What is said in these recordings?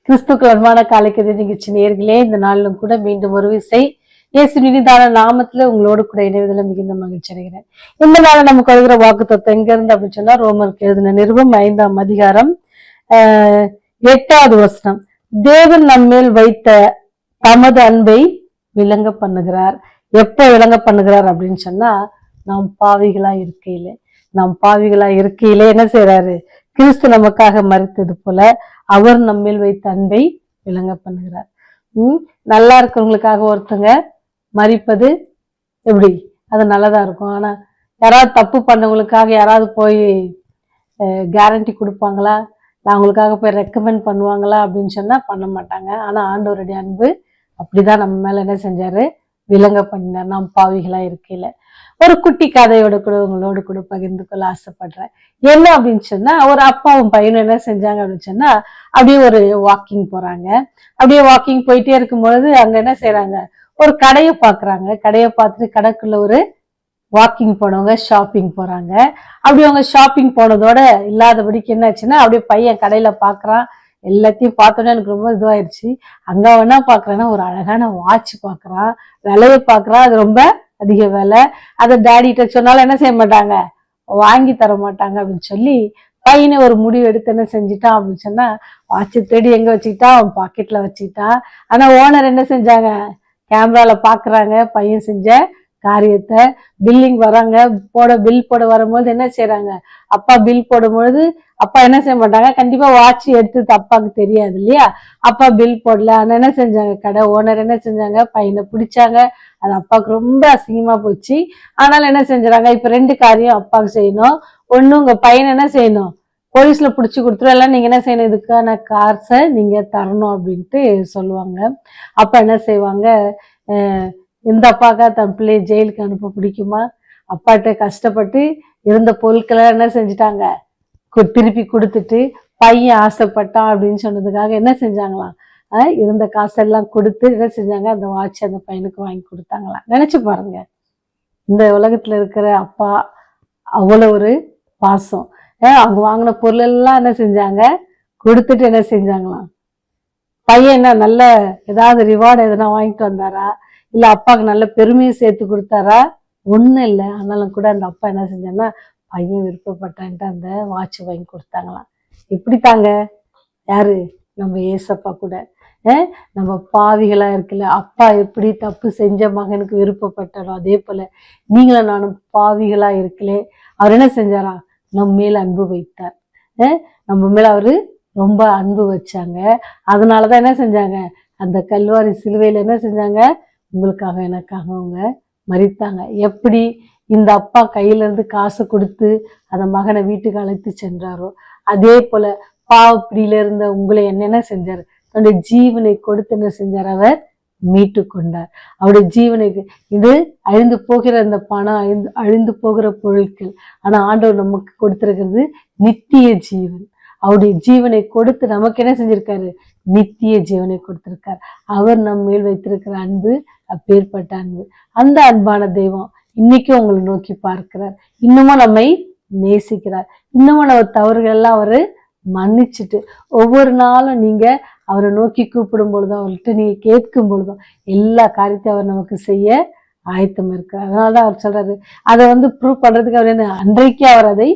கிறிஸ்துக்கள் அன்பான காலைக்கதை நிகழ்ச்சி நேயர்களே, இந்த நாளிலும் கூட மீண்டும் ஒரு விசை இயேசு இனிதான நாமத்துல உங்களோடு கூட இணைவதில் மிகுந்த மகிழ்ச்சி அடைகிறேன். இந்த நாள நமக்கு வருகிற வாக்குத்தத்தம் எங்க இருந்து அப்படின்னு சொன்னா, ரோமருக்கு எழுதின நிருபம் 5ஆம் அதிகாரம் 8வது வசனம். தேவன் நம்மேல் வைத்த தமது அன்பை விளங்க பண்ணுகிறார். எப்ப விளங்க பண்ணுகிறார் அப்படின்னு சொன்னா, நாம் பாவிகளா இருக்கையிலே என்ன செய்யறாரு? கிறிஸ்து நமக்காக மரித்தது போல அவர் நம்மேல் வைத்த அன்பை விளங்க பண்ணுகிறார். நல்லா இருக்கிறவங்களுக்காக ஒருத்தங்க மரிப்பது எப்படி? அது நல்லதா இருக்கும். ஆனா யாராவது தப்பு பண்ணவங்களுக்காக யாராவது போய் கேரண்டி கொடுப்பாங்களா? அவங்களுக்காக போய் ரெக்கமெண்ட் பண்ணுவாங்களா அப்படின்னு சொன்னா பண்ண மாட்டாங்க. ஆனா ஆண்டவருடைய அன்பு அப்படிதான் நம்ம மேல என்ன செஞ்சாரு? விளங்க பண்ணினார். நாம் பாவிகளா இருக்கையில. ஒரு குட்டி கதையோட கூட உங்களோடு கூட பகிர்ந்து கொள்ள ஆசைப்படுறேன். என்ன அப்படின்னு சொன்னா, ஒரு அப்பாவும் பையனும் என்ன செஞ்சாங்க அப்படின்னு சொன்னா, அப்படியே ஒரு வாக்கிங் போறாங்க. அப்படியே வாக்கிங் போயிட்டே இருக்கும்பொழுது அங்க என்ன செய்யறாங்க? ஒரு கடையை பாக்குறாங்க. கடையை பார்த்துட்டு கடைக்குள்ள ஒரு வாக்கிங் போனவங்க ஷாப்பிங் போறாங்க. அப்படி அவங்க ஷாப்பிங் போனதோட இல்லாதபடிக்கு என்ன ஆச்சுன்னா, அப்படியே பையன் கடையில பாக்குறான். எல்லாத்தையும் பார்த்தோன்னே எனக்கு ரொம்ப இதுவாயிருச்சு. அங்க வேணா பாக்குறேன்னா ஒரு அழகான வாட்ச் பாக்குறான், விலையை பாக்குறான். அது ரொம்ப அதிக விலை. அதை டேடிட்ட சொன்னாலும் என்ன செய்ய மாட்டாங்க? வாங்கி தர மாட்டாங்க அப்படின்னு சொல்லி பையனை ஒரு முடிவு எடுத்து என்ன செஞ்சுட்டான் அப்படின்னு சொன்னா, வாட்சை தேடி எங்க வச்சுக்கிட்டான்? அவன் பாக்கெட்ல வச்சுக்கிட்டான். ஆனா ஓனர் என்ன செஞ்சாங்க? கேமரால பாக்குறாங்க பையன் செஞ்ச காரியத்தை. பில்லிங் வராங்க, பில் போட வரும்போது என்ன செய்யறாங்க? அப்பா பில் போடும்பொழுது அப்பா என்ன செய்ய மாட்டாங்க? கண்டிப்பா வாட்ச் எடுத்து அப்பாவுக்கு தெரியாது இல்லையா? அப்பா பில் போடல. ஆனா என்ன செஞ்சாங்க? கடை ஓனர் என்ன செஞ்சாங்க? பையனை பிடிச்சாங்க. அது அப்பாவுக்கு ரொம்ப அசிங்கமா போச்சு. ஆனாலும் என்ன செஞ்சாங்க? இப்ப 2 காரியம் அப்பாவுக்கு செய்யணும். ஒண்ணு, உங்க பையனை என்ன செய்யணும்? போலீஸ்ல புடிச்சு கொடுத்துரும். எல்லாம் நீங்க என்ன செய்யணும்? இதுக்கான காசை நீங்க தரணும் அப்படின்ட்டு சொல்லுவாங்க. அப்ப என்ன செய்வாங்க? இந்த அப்பாக்கா தன் பிள்ளையை ஜெயிலுக்கு அனுப்ப பிடிக்குமா? அப்பாட்ட கஷ்டப்பட்டு இருந்த பொருட்களை என்ன செஞ்சுட்டாங்க? திருப்பி கொடுத்துட்டு பையன் ஆசைப்பட்டான் அப்படின்னு சொன்னதுக்காக என்ன செஞ்சாங்களாம்? இருந்த காசெல்லாம் கொடுத்து என்ன செஞ்சாங்க? அந்த வாட்ச் அந்த பையனுக்கு வாங்கி கொடுத்தாங்களாம். நினைச்சு பாருங்க, இந்த உலகத்துல இருக்கிற அப்பா அவ்வளவு ஒரு பாசம். அவங்க வாங்கின பொருள் எல்லாம் என்ன செஞ்சாங்க? கொடுத்துட்டு என்ன செஞ்சாங்களாம்? பையன் என்ன நல்ல ஏதாவது ரிவார்டு எதனா வாங்கிட்டு வந்தாரா? இல்ல அப்பாவுக்கு நல்ல பெருமையை சேர்த்து கொடுத்தாரா? ஒண்ணும் இல்லை. ஆனாலும் கூட அந்த அப்பா என்ன செஞ்சாங்கன்னா, பையன் விருப்பப்பட்டான்ட்டு அந்த வாட்ச் வாங்கி கொடுத்தாங்களாம். எப்படி தாங்க? யாரு? நம்ம ஏசப்பா கூட. நம்ம பாவிகளா இருக்குல்ல, அப்பா எப்படி தப்பு செஞ்ச மகனுக்கு விருப்பப்பட்டாரோ அதே போல நீங்களும் நானும் பாவிகளா இருக்கலே, அவர் என்ன செஞ்சாரா? நம்ம மேல அன்பு வைத்தார். நம்ம மேல அவரு ரொம்ப அன்பு வச்சாங்க. அதனாலதான் என்ன செஞ்சாங்க? அந்த கல்வாரி சிலுவையில என்ன செஞ்சாங்க? உங்களுக்காக எனக்காக அவங்க மரித்தாங்க. எப்படி இந்த அப்பா கையில இருந்து காசை கொடுத்து அந்த மகனை வீட்டுக்கு அழைத்து சென்றாரோ அதே போல பாவப்பிடியில இருந்த உங்களை என்னென்ன செஞ்சாரு? தன்னுடைய ஜீவனை கொடுத்து என்ன செஞ்சார்? அவர் மீட்டு கொண்டார். அவருடைய ஜீவனுக்கு இது அழிந்து போகிற அந்த பணம், அழிந்து போகிற பொருட்கள். ஆனா ஆண்டவர் நமக்கு கொடுத்திருக்கிறது நித்திய ஜீவன். அவருடைய ஜீவனை கொடுத்து நமக்கு என்ன செஞ்சிருக்காரு? நித்திய ஜீவனை கொடுத்திருக்கார். அவர் நம்ம மேல் வைத்திருக்கிற அன்பு அப்பேற்பட்ட அன்பு. அந்த அன்பான தெய்வம் இன்னைக்கும் உங்களை நோக்கி பார்க்கிறார். இன்னமும் நம்மை நேசிக்கிறார். இன்னமும் நம்ம தவறுகள் எல்லாம் அவரு மன்னிச்சுட்டு ஒவ்வொரு நாளும் நீங்க அவரை நோக்கி கூப்பிடும் பொழுதும் அவர்கிட்ட நீங்க கேட்கும் பொழுதும் எல்லா காரியத்தையும் அவர் நமக்கு செய்ய ஆயத்தம் இருக்கு. அதனாலதான் அவர் சொல்றாரு, அதை ப்ரூவ் பண்றதுக்கு அவர் என்ன, அன்றைக்கே அவர் அதை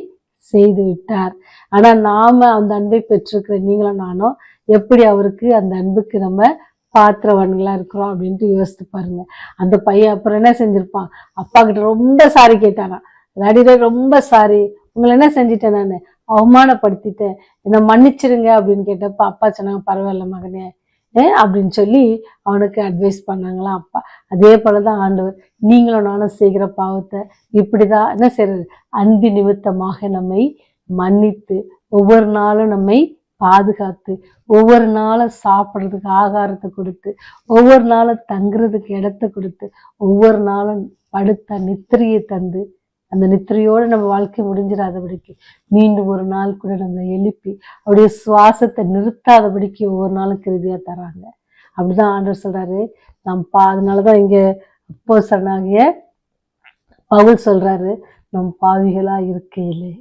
செய்து விட்டார். ஆனா நாம அந்த அன்பை பெற்றிருக்கிற நீங்களும் நானும் எப்படி அவருக்கு அந்த அன்புக்கு நம்ம பாத்திரவான்களா இருக்கிறோம் அப்படின்ட்டு யோசித்து பாருங்க. அந்த பையன் அப்புறம் என்ன செஞ்சிருப்பான்? அப்பா கிட்ட ரொம்ப சாரி கேட்டானா, டாடிடே ரொம்ப சாரி, உங்களை என்ன செஞ்சிட்டேன்? நான் அவமானப்படுத்திட்டேன், என்னை மன்னிச்சிருங்க அப்படின்னு கேட்டப்ப அப்பா சொன்னாங்க, பரவாயில்ல மகனே அப்படின்னு சொல்லி அவனுக்கு அட்வைஸ் பண்ணாங்களாம் அப்பா. அதே போலதான் ஆண்டவர் நீங்களும் நானும் செய்கிற பாவத்தை இப்படிதான் என்ன செய்யறது? அன்பு நிமித்தமாக நம்மை மன்னித்து ஒவ்வொரு நாளும் நம்மை பாதுகாத்து ஒவ்வொரு நாளும் சாப்பிட்றதுக்கு ஆகாரத்தை கொடுத்து ஒவ்வொரு நாளும் தங்குறதுக்கு இடத்தை கொடுத்து ஒவ்வொரு நாளும் படுத்த நித்திரையை தந்து அந்த நித்திரையோடு நம்ம வாழ்க்கை முடிஞ்சிடாதபடிக்கு மீண்டும் ஒரு நாள் கூட நம்ம எழுப்பி அவருடைய சுவாசத்தை நிறுத்தாதபடிக்கு ஒவ்வொரு நாளும் கிருதியா தராங்க. அப்படிதான் ஆண்டவர் சொல்றாரு. அதனாலதான் இங்க அப்போஸ்தலனாகிய பவுல் சொல்றாரு, நம் பாவிகளா இருக்கையிலே,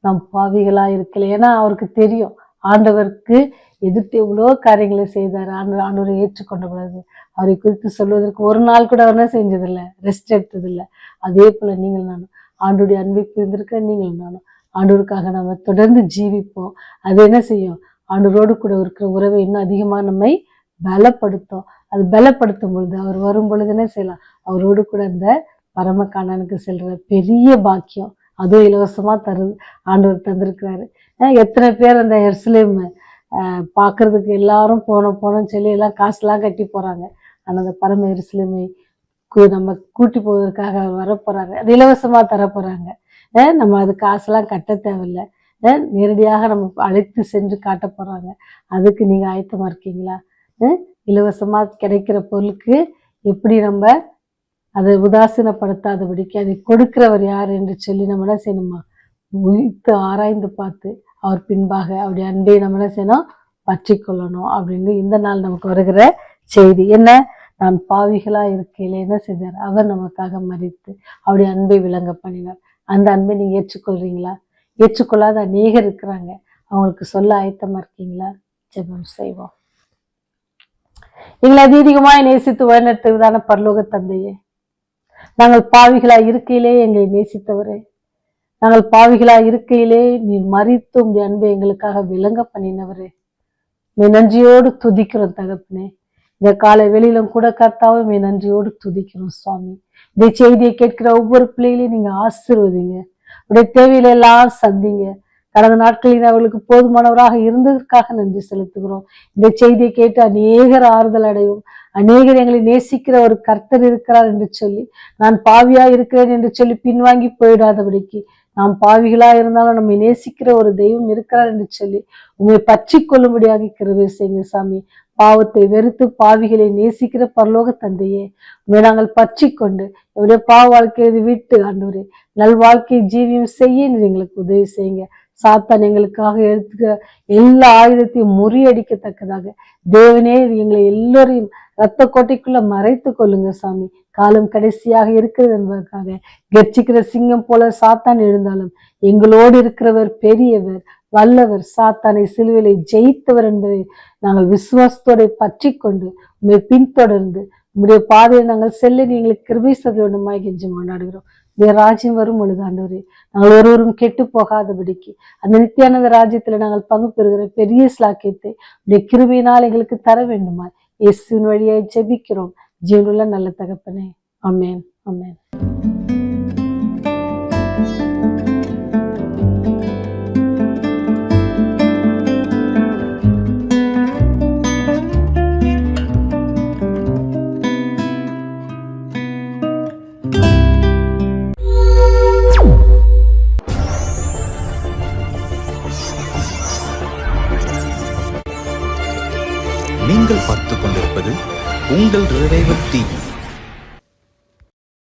நம் பாவிகளா இருக்கல. ஏன்னா அவருக்கு தெரியும் ஆண்டவருக்கு எதிர்த்து எவ்வளோ காரியங்களை செய்தார். ஆண்டவரை ஏற்றுக்கொண்ட பொழுது அவரை குறித்து சொல்வதற்கு ஒரு நாள் கூட அவர் என்ன செஞ்சதில்லை, ரெஸ்ட் எடுத்ததில்லை. அதே போல நீங்கள் நானும் ஆண்டோடைய அன்பை புரிந்திருக்கிற நீங்கள் நானும் ஆண்டவருக்காக நம்ம தொடர்ந்து ஜீவிப்போம். அது என்ன செய்யும், ஆண்டவரோடு கூட இருக்கிற உறவை இன்னும் அதிகமாக நம்மை பலப்படுத்தும். அது பலப்படுத்தும் பொழுது அவர் வரும் பொழுது என்ன செய்யலாம், அவரோடு கூட இந்த பரம கானானுக்கு செல்ற பெரிய பாக்கியம் அதுவும் இலவசமா ஆண்டவர் தந்திருக்கிறாரு. எத்தனை பேர் அந்த எருசலேம் பார்க்கறதுக்கு எல்லாரும் போனோம்னு சொல்லி எல்லாம் காசுலாம் கட்டி போறாங்க. ஆனா அந்த பரம எருசலேமை நம்ம கூட்டி போவதற்காக அவர் வரப்போறாங்க. அது இலவசமா தரப்போறாங்க. நம்ம அது காசுலாம் கட்ட தேவையில்லை. நேரடியாக நம்ம அழைத்து சென்று காட்ட போறாங்க. அதுக்கு நீங்க ஆயத்தமா இருக்கீங்களா? இலவசமா கிடைக்கிற பொருளுக்கு எப்படி நம்ம அதை உதாசீனப்படுத்தாதபடிக்கு அதை கொடுக்கிறவர் யார் என்று சொல்லி நம்ம என்ன செய்யணுமா, உயிர்த்து ஆராய்ந்து பார்த்து அவர் பின்பாக அவருடைய அன்பை நம்ம என்ன செய்யணும், பற்றி கொள்ளணும் அப்படின்னு இந்த நாள் நமக்கு வருகிற செய்தி என்ன, நான் பாவிகளா இருக்கையில என்ன செஞ்சார், அவர் நமக்காக மரித்து அவருடைய அன்பை விளங்க பண்ணினார். அந்த அன்பை நீங்க ஏற்றுக்கொள்றீங்களா? ஏற்றுக்கொள்ளாத அநேகர் இருக்கிறாங்க. அவங்களுக்கு சொல்ல ஆயத்தமா இருக்கீங்களா? ஜெபம் செய்வோம். எங்களை அதிகமாய் நேசித்து வழிநடத்துவதான பரலோக தந்தையே, நாங்கள் பாவிகளா இருக்கையிலே எங்களை நேசித்தவரே, நாங்கள் பாவிகளா இருக்கையிலே நீர் மரித்து உங்களுடைய அன்பை எங்களுக்காக விளங்க பண்ணினவரே, நன்றியோடு துதிக்கிறோம் தகப்பனே. இந்த காலை வெளியிலும் கூட கர்த்தாவே நன்றியோடு துதிக்கிறோம் சுவாமி. இந்த செய்தியை கேட்கிற ஒவ்வொரு பிள்ளைகளையும் நீங்க ஆசீர்வதிங்க, உடைய தேவையில எல்லாம் சந்திங்க. கடந்த நாட்களில் அவர்களுக்கு போதுமானவராக இருந்ததற்காக நன்றி செலுத்துகிறோம். இந்த செய்தியை கேட்டு அநேகர் ஆறுதல் அடையும், அநேகர் எங்களை நேசிக்கிற ஒரு கர்த்தர் இருக்கிறார் என்று சொல்லி, நான் பாவியா இருக்கிறேன் என்று சொல்லி பின்வாங்கி போயிடாதபடிக்கு, நாம் பாவிகளா இருந்தாலும் நம்மை நேசிக்கிற ஒரு தெய்வம் இருக்கிறார் என்று சொல்லி உண்மை பற்றி கொள்ளும்படியாக கிருபை செய்யுங்க சாமி. பாவத்தை வெறுத்து பாவிகளை நேசிக்கிற பரலோக தந்தையே, உண்மை நாங்கள் பற்றி கொண்டு எவ்வளவு பாவ வாழ்க்கையை விட்டு ஆண்டவரே நல் வாழ்க்கையை ஜீவியம் செய்ய எங்களுக்கு உதவி செய்யுங்க. சாத்தான் எங்களுக்காக எடுத்துக்கிற எல்லா ஆயுதத்தையும் முறியடிக்கத்தக்கதாக தேவனே எங்களை எல்லோரையும் ரத்த கோட்டைக்குள்ள மறைத்து கொள்ளுங்க சாமி. காலம் கடைசியாக இருக்கிறது என்பதற்காக கர்ச்சிக்கிற சிங்கம் போல சாத்தான் எழுந்தாலும் எங்களோடு இருக்கிறவர் பெரியவர், வல்லவர், சாத்தானை சிலுவையிலே ஜெயித்தவர் என்பதை நாங்கள் விசுவாசத்தோட பற்றி கொண்டு உண்மை பின்தொடர்ந்து உங்களுடைய பாதையை நாங்கள் செல்ல எங்களுக்கு கிருபை செய்ய வேண்டுமாய் கெஞ்சி கொண்டாடுகிறோம். ராஜ்யம் வரும் பொழுது ஆண்டவரே நாங்கள் ஒருவரும் கெட்டு போகாதபடிக்கு அந்த நித்தியானந்த ராஜ்யத்துல நாங்கள் பங்கு பெறுகிற பெரிய ஸ்லாக்கியத்தை உடைய கிருபையினால் எங்களுக்கு தர வேண்டுமா இயேசுவின் வழியாய் ஜெபிக்கிறோம் ஜீவனுள்ள நல்ல தகப்பனே. ஆமென், ஆமென். நீங்கள் பார்த்துக் கொண்டிருப்பது உங்கள் ரிவைவல் டிவி.